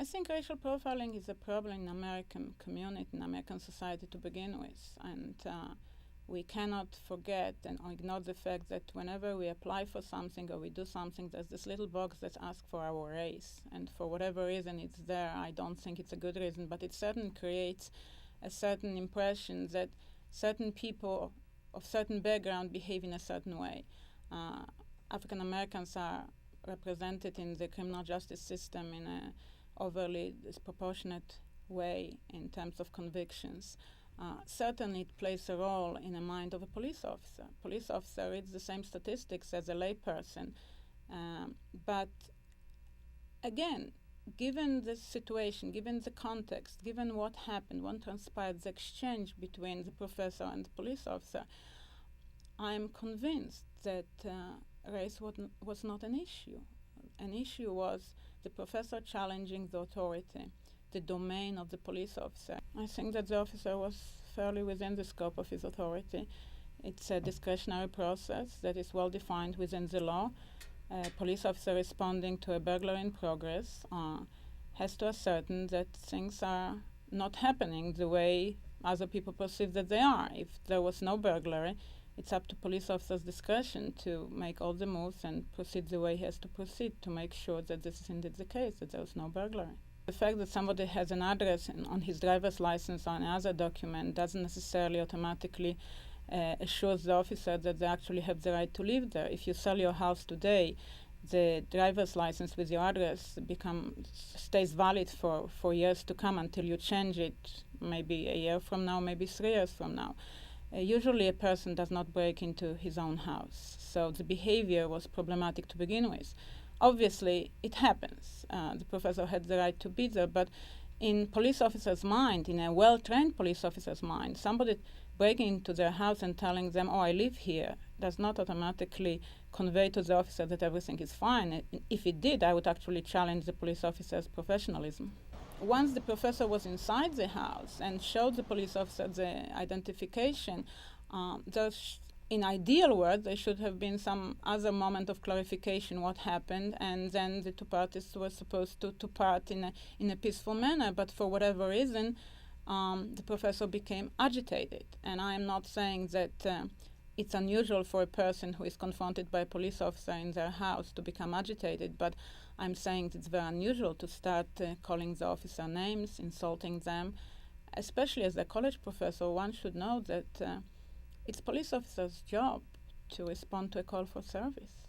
think racial profiling is a problem in American community, in American society to begin with. And we cannot forget and ignore the fact that whenever we apply for something or we do something, there's this little box that asks for our race. And for whatever reason it's there, I don't think it's a good reason, but it certainly creates a certain impression that certain people of certain background behave in a certain way. African Americans are represented in the criminal justice system in a overly disproportionate way in terms of convictions. Certainly it plays a role in the mind of a police officer. Police officer reads the same statistics as a layperson. But again, given the situation, given the context, given what happened, what transpired, the exchange between the professor and the police officer, I'm convinced that race was not an issue. An issue was the professor challenging the authority, the domain of the police officer. I think that the officer was fairly within the scope of his authority. It's a discretionary process that is well defined within the law. A police officer responding to a burglary in progress has to ascertain that things are not happening the way other people perceive that they are. If there was no burglary, it's up to police officer's discretion to make all the moves and proceed the way he has to proceed to make sure that this is indeed the case, that there was no burglary. The fact that somebody has an address on his driver's license or another document doesn't necessarily automatically assures the officer that they actually have the right to live there. If you sell your house today, the driver's license with your address stays valid for years to come until you change it, maybe a year from now, maybe 3 years from now. Usually a person does not break into his own house, so the behavior was problematic to begin with. Obviously, it happens. The professor had the right to be there, but in police officer's mind, in a well-trained police officer's mind, somebody breaking into their house and telling them, oh, I live here, does not automatically convey to the officer that everything is fine. If it did, I would actually challenge the police officer's professionalism. Once the professor was inside the house and showed the police officer the identification, in ideal world, there should have been some other moment of clarification what happened, and then the two parties were supposed to part in a peaceful manner. But for whatever reason, the professor became agitated. And I am not saying that it's unusual for a person who is confronted by a police officer in their house to become agitated, but I'm saying it's very unusual to start calling the officer names, insulting them. Especially as a college professor, one should know that it's police officer's job to respond to a call for service.